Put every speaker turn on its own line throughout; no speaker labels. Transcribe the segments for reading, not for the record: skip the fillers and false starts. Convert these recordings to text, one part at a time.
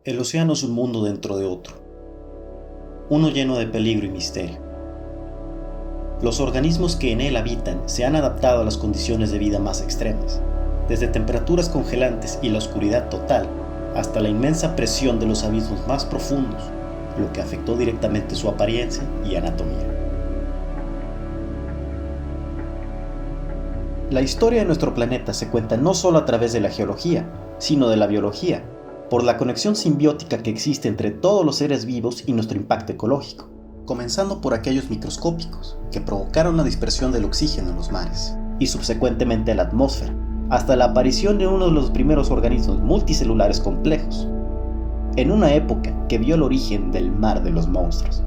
El océano es un mundo dentro de otro, uno lleno de peligro y misterio. Los organismos que en él habitan se han adaptado a las condiciones de vida más extremas, desde temperaturas congelantes y la oscuridad total, hasta la inmensa presión de los abismos más profundos, lo que afectó directamente su apariencia y anatomía. La historia de nuestro planeta se cuenta no solo a través de la geología, sino de la biología, por la conexión simbiótica que existe entre todos los seres vivos y nuestro impacto ecológico, comenzando por aquellos microscópicos que provocaron la dispersión del oxígeno en los mares y subsecuentemente la atmósfera, hasta la aparición de uno de los primeros organismos multicelulares complejos, en una época que vio el origen del mar de los monstruos.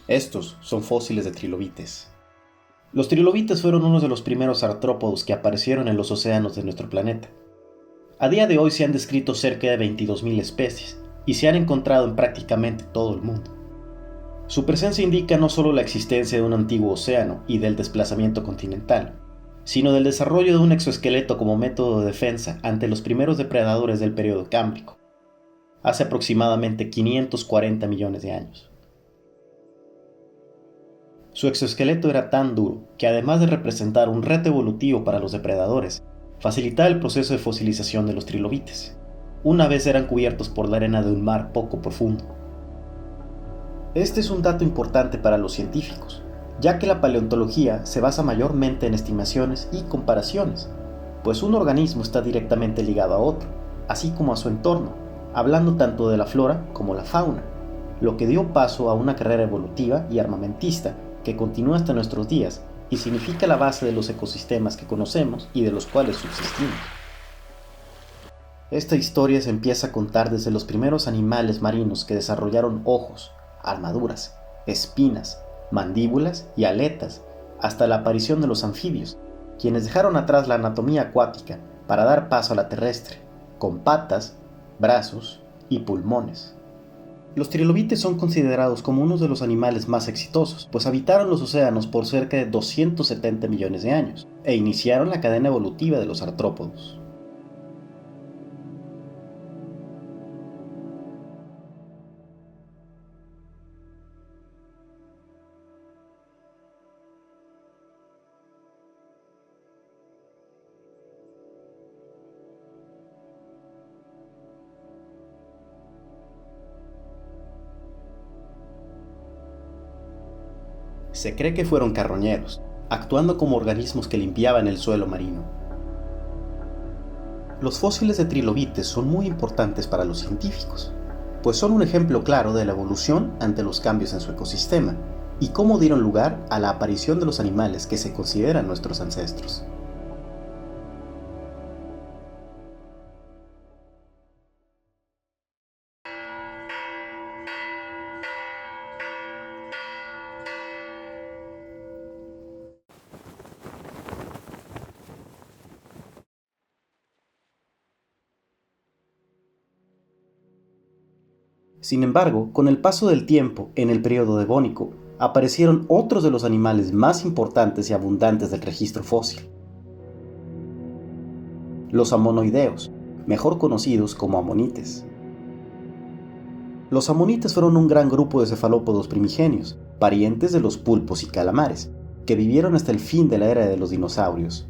Estos son fósiles de trilobites. Los trilobites fueron uno de los primeros artrópodos que aparecieron en los océanos de nuestro planeta. A día de hoy se han descrito cerca de 22.000 especies y se han encontrado en prácticamente todo el mundo. Su presencia indica no solo la existencia de un antiguo océano y del desplazamiento continental, sino del desarrollo de un exoesqueleto como método de defensa ante los primeros depredadores del período cámbrico, hace aproximadamente 540 millones de años. Su exoesqueleto era tan duro que, además de representar un reto evolutivo para los depredadores, facilitaba el proceso de fosilización de los trilobites, una vez eran cubiertos por la arena de un mar poco profundo. Este es un dato importante para los científicos, ya que la paleontología se basa mayormente en estimaciones y comparaciones, pues un organismo está directamente ligado a otro, así como a su entorno, hablando tanto de la flora como la fauna, lo que dio paso a una carrera evolutiva y armamentista que continúa hasta nuestros días y significa la base de los ecosistemas que conocemos y de los cuales subsistimos. Esta historia se empieza a contar desde los primeros animales marinos que desarrollaron ojos, armaduras, espinas, mandíbulas y aletas, hasta la aparición de los anfibios, quienes dejaron atrás la anatomía acuática para dar paso a la terrestre, con patas, brazos y pulmones. Los trilobites son considerados como uno de los animales más exitosos, pues habitaron los océanos por cerca de 270 millones de años, e iniciaron la cadena evolutiva de los artrópodos. Se cree que fueron carroñeros, actuando como organismos que limpiaban el suelo marino. Los fósiles de trilobites son muy importantes para los científicos, pues son un ejemplo claro de la evolución ante los cambios en su ecosistema y cómo dieron lugar a la aparición de los animales que se consideran nuestros ancestros. Sin embargo, con el paso del tiempo, en el periodo devónico, aparecieron otros de los animales más importantes y abundantes del registro fósil: los amonoideos, mejor conocidos como amonites. Los amonites fueron un gran grupo de cefalópodos primigenios, parientes de los pulpos y calamares, que vivieron hasta el fin de la era de los dinosaurios.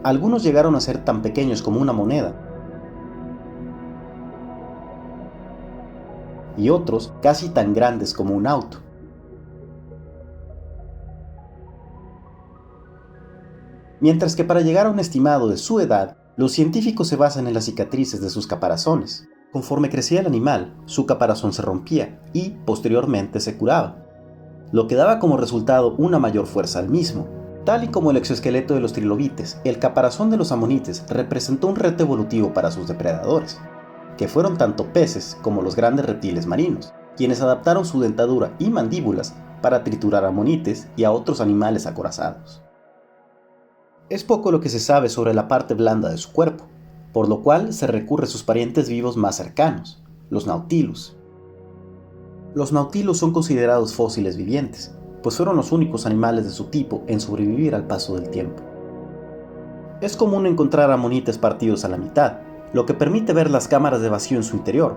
Algunos llegaron a ser tan pequeños como una moneda, y otros casi tan grandes como un auto. Mientras que para llegar a un estimado de su edad, los científicos se basan en las cicatrices de sus caparazones. Conforme crecía el animal, su caparazón se rompía y, posteriormente, se curaba, lo que daba como resultado una mayor fuerza al mismo. Tal y como el exoesqueleto de los trilobites, el caparazón de los amonites representó un reto evolutivo para sus depredadores, que fueron tanto peces como los grandes reptiles marinos, quienes adaptaron su dentadura y mandíbulas para triturar amonites y a otros animales acorazados. Es poco lo que se sabe sobre la parte blanda de su cuerpo, por lo cual se recurre a sus parientes vivos más cercanos, los nautilus. Los nautilus son considerados fósiles vivientes, pues fueron los únicos animales de su tipo en sobrevivir al paso del tiempo. Es común encontrar amonites partidos a la mitad, lo que permite ver las cámaras de vacío en su interior.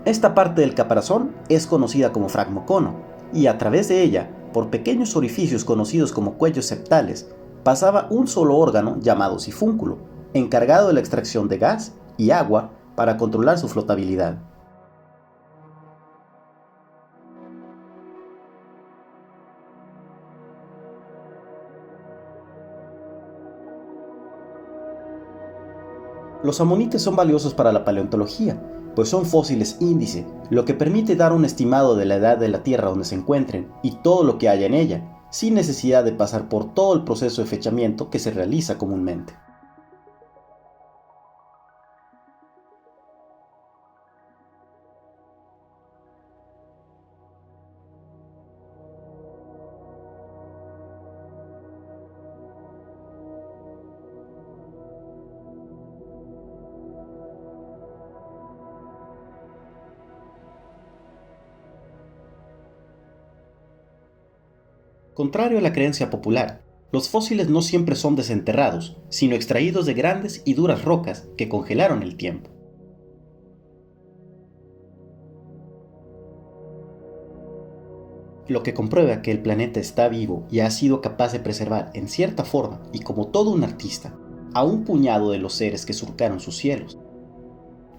Esta parte del caparazón es conocida como fragmocono, y a través de ella, por pequeños orificios conocidos como cuellos septales, pasaba un solo órgano llamado sifúnculo, encargado de la extracción de gas y agua para controlar su flotabilidad. Los amonites son valiosos para la paleontología, pues son fósiles índice, lo que permite dar un estimado de la edad de la Tierra donde se encuentren y todo lo que haya en ella, sin necesidad de pasar por todo el proceso de fechamiento que se realiza comúnmente. Contrario a la creencia popular, los fósiles no siempre son desenterrados, sino extraídos de grandes y duras rocas que congelaron el tiempo. Lo que comprueba que el planeta está vivo y ha sido capaz de preservar en cierta forma y como todo un artista a un puñado de los seres que surcaron sus cielos,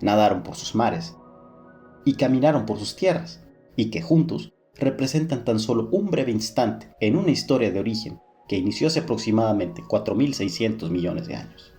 nadaron por sus mares y caminaron por sus tierras, y que juntos representan tan solo un breve instante en una historia de origen que inició hace aproximadamente 4.600 millones de años.